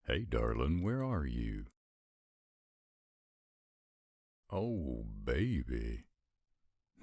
Hey, darling, where are you? Oh, baby.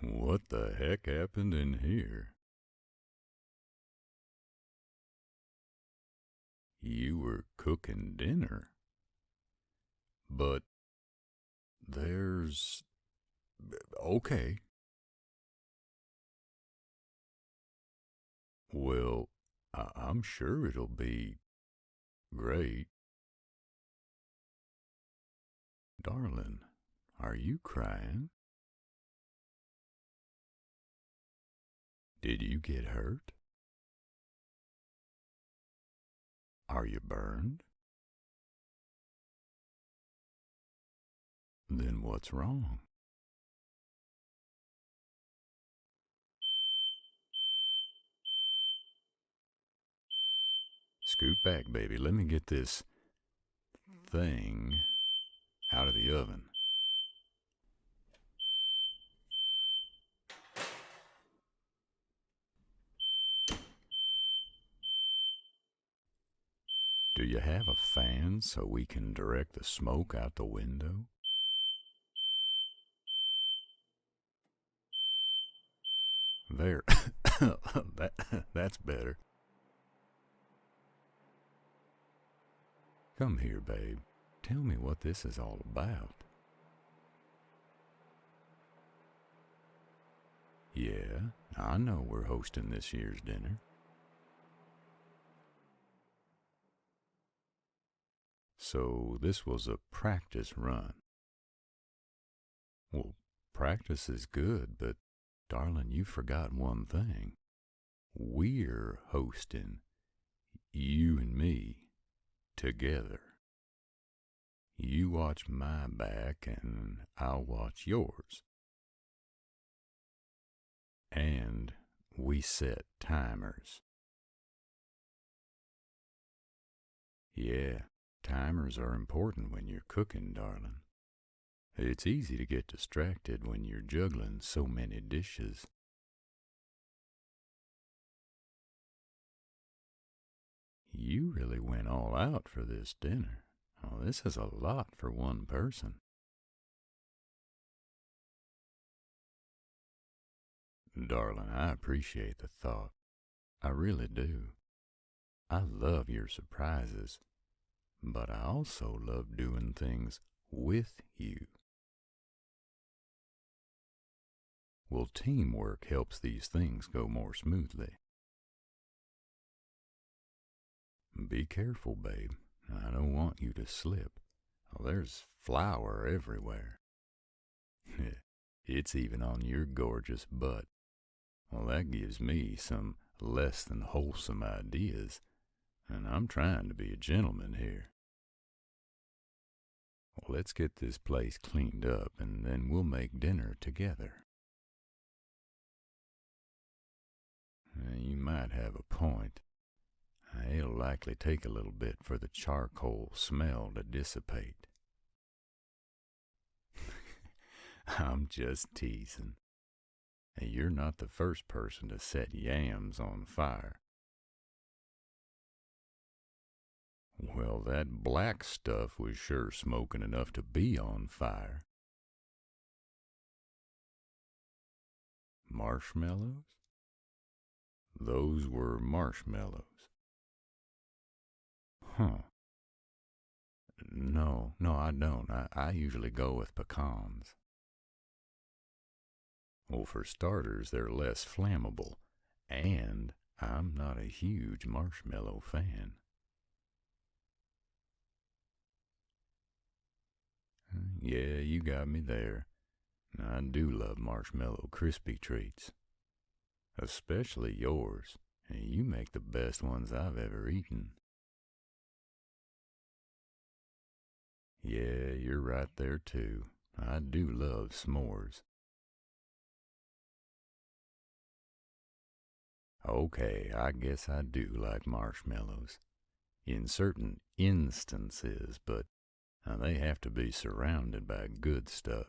What the heck happened in here? You were cooking dinner. But there's... Okay. Well, I'm sure it'll be great. Darling, are you crying? Did you get hurt? Are you burned? Then what's wrong? Scoot back, baby. Let me get this thing out of the oven. Do you have a fan so we can direct the smoke out the window? There. That's better. Come here, babe. Tell me what this is all about. Yeah, I know we're hosting this year's dinner. So this was a practice run. Well, practice is good, but darling, you forgot one thing. We're hosting, you and me, together. You watch my back and I'll watch yours. And we set timers. Yeah, timers are important when you're cooking, darling. It's easy to get distracted when you're juggling so many dishes. You really went all out for this dinner. Oh, this is a lot for one person. Darling, I appreciate the thought. I really do. I love your surprises, but I also love doing things with you. Well, teamwork helps these things go more smoothly. Be careful, babe. I don't want you to slip. Oh, there's flour everywhere. It's even on your gorgeous butt. Well, that gives me some less than wholesome ideas, and I'm trying to be a gentleman here. Well, let's get this place cleaned up, and then we'll make dinner together. You might have a point. It'll likely take a little bit for the charcoal smell to dissipate. I'm just teasing. You're not the first person to set yams on fire. Well, that black stuff was sure smoking enough to be on fire. Marshmallows? Those were marshmallows. Huh. No, I don't. I usually go with pecans. Well, for starters, they're less flammable, and I'm not a huge marshmallow fan. Yeah, you got me there. I do love marshmallow crispy treats. Especially yours. You make the best ones I've ever eaten. Yeah, you're right there too. I do love s'mores. Okay, I guess I do like marshmallows. In certain instances, but they have to be surrounded by good stuff.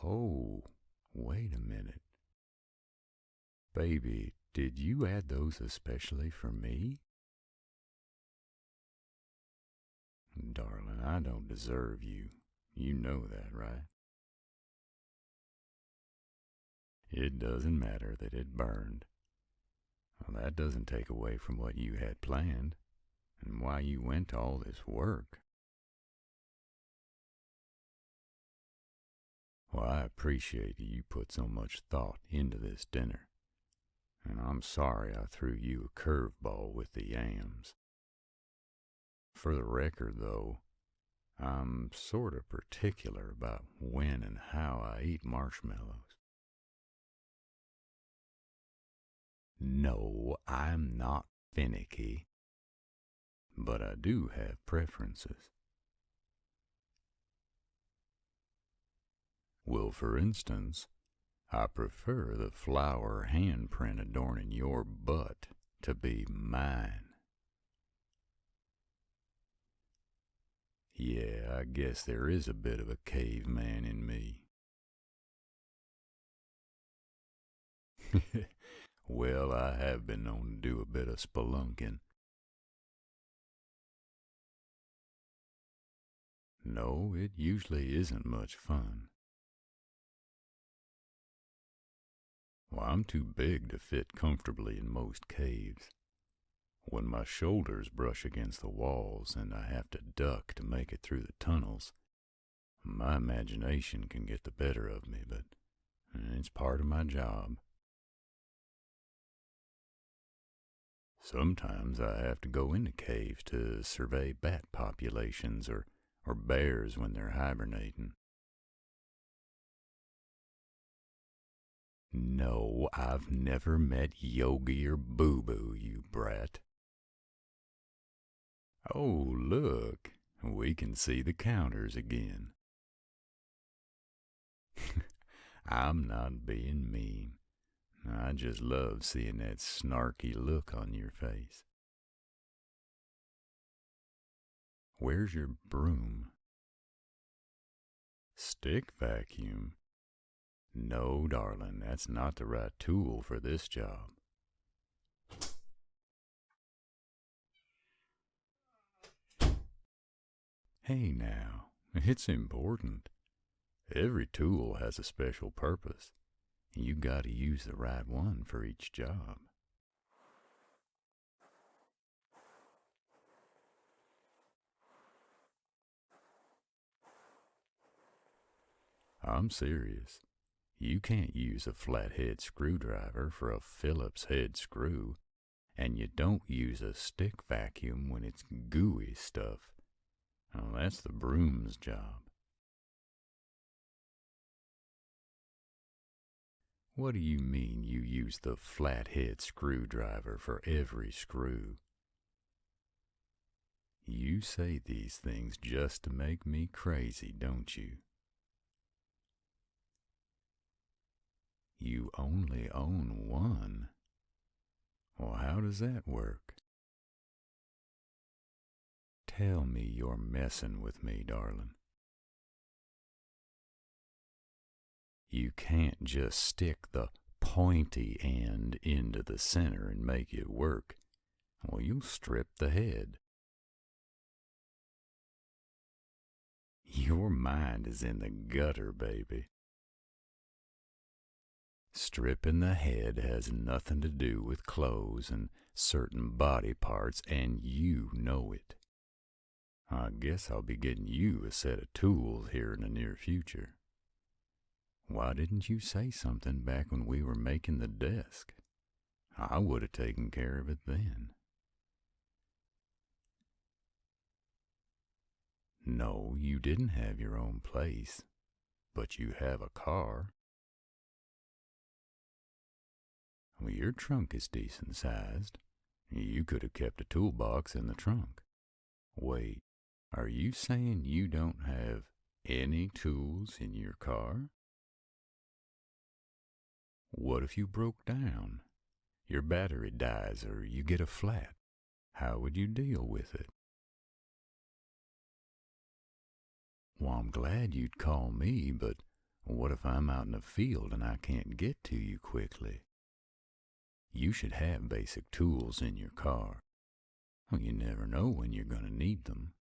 Oh, wait a minute. Baby, did you add those especially for me? Darling, I don't deserve you. You know that, right? It doesn't matter that it burned. Well, that doesn't take away from what you had planned and why you went to all this work. Well, I appreciate that you put so much thought into this dinner, and I'm sorry I threw you a curveball with the yams. For the record, though, I'm sort of particular about when and how I eat marshmallows. No, I'm not finicky, but I do have preferences. Well, for instance, I prefer the flower handprint adorning your butt to be mine. Yeah, I guess there is a bit of a caveman in me. Well, I have been known to do a bit of spelunking. No, it usually isn't much fun. Well, I'm too big to fit comfortably in most caves. When my shoulders brush against the walls and I have to duck to make it through the tunnels, my imagination can get the better of me, but it's part of my job. Sometimes I have to go into caves to survey bat populations or bears when they're hibernating. No, I've never met Yogi or Boo Boo, you brat. Oh, look, we can see the counters again. I'm not being mean. I just love seeing that snarky look on your face. Where's your broom? Stick vacuum? No, darling, that's not the right tool for this job. Hey now, it's important. Every tool has a special purpose. You gotta use the right one for each job. I'm serious. You can't use a flathead screwdriver for a Phillips head screw, and you don't use a stick vacuum when it's gooey stuff. Well, that's the broom's job. What do you mean you use the flathead screwdriver for every screw? You say these things just to make me crazy, don't you? You only own one. Well, how does that work? Tell me you're messing with me, darling. You can't just stick the pointy end into the center and make it work. Well, you'll strip the head. Your mind is in the gutter, baby. Stripping the head has nothing to do with clothes and certain body parts, and you know it. I guess I'll be getting you a set of tools here in the near future. Why didn't you say something back when we were making the desk? I would have taken care of it then. No, you didn't have your own place, but you have a car. Well, your trunk is decent sized. You could have kept a toolbox in the trunk. Wait, are you saying you don't have any tools in your car? What if you broke down? Your battery dies or you get a flat. How would you deal with it? Well, I'm glad you'd call me, but what if I'm out in the field and I can't get to you quickly? You should have basic tools in your car. Well, you never know when you're going to need them.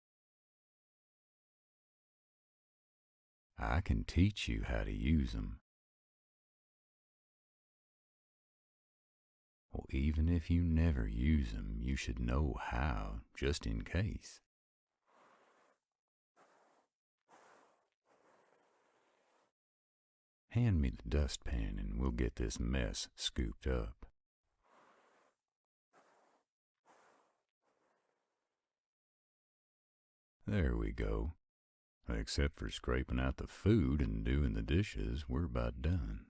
I can teach you how to use 'em. Well, even if you never use 'em, you should know how, just in case. Hand me the dustpan and we'll get this mess scooped up. There we go. Except for scraping out the food and doing the dishes, we're about done.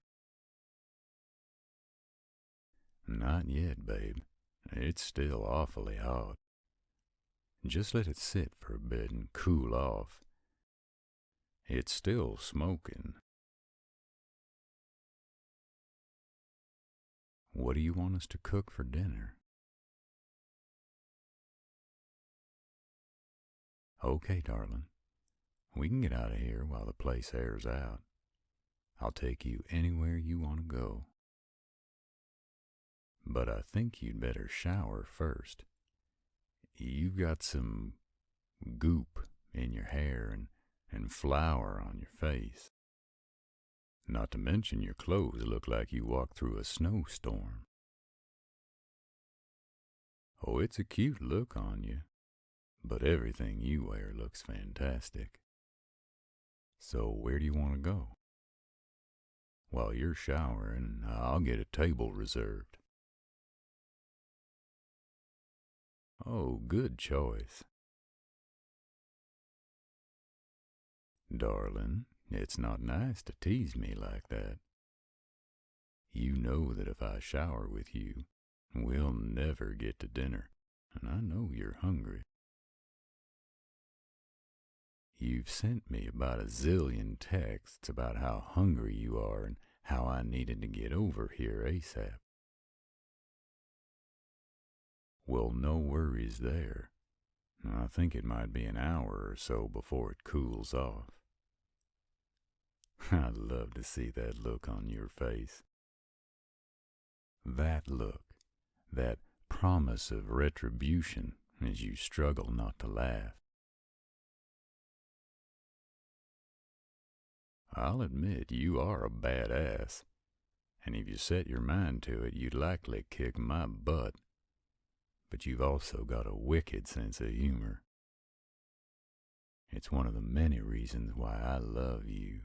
Not yet, babe. It's still awfully hot. Just let it sit for a bit and cool off. It's still smoking. What do you want us to cook for dinner? Okay, darling. We can get out of here while the place airs out. I'll take you anywhere you want to go. But I think you'd better shower first. You've got some goop in your hair and flour on your face. Not to mention your clothes look like you walked through a snowstorm. Oh, it's a cute look on you, but everything you wear looks fantastic. So where do you want to go? While you're showering, I'll get a table reserved. Oh, good choice. Darling, it's not nice to tease me like that. You know that if I shower with you, we'll never get to dinner, and I know you're hungry. You've sent me about a zillion texts about how hungry you are and how I needed to get over here ASAP. Well, no worries there. I think it might be an hour or so before it cools off. I'd love to see that look on your face. That look, that promise of retribution as you struggle not to laugh. I'll admit you are a badass, and if you set your mind to it, you'd likely kick my butt. But you've also got a wicked sense of humor. It's one of the many reasons why I love you.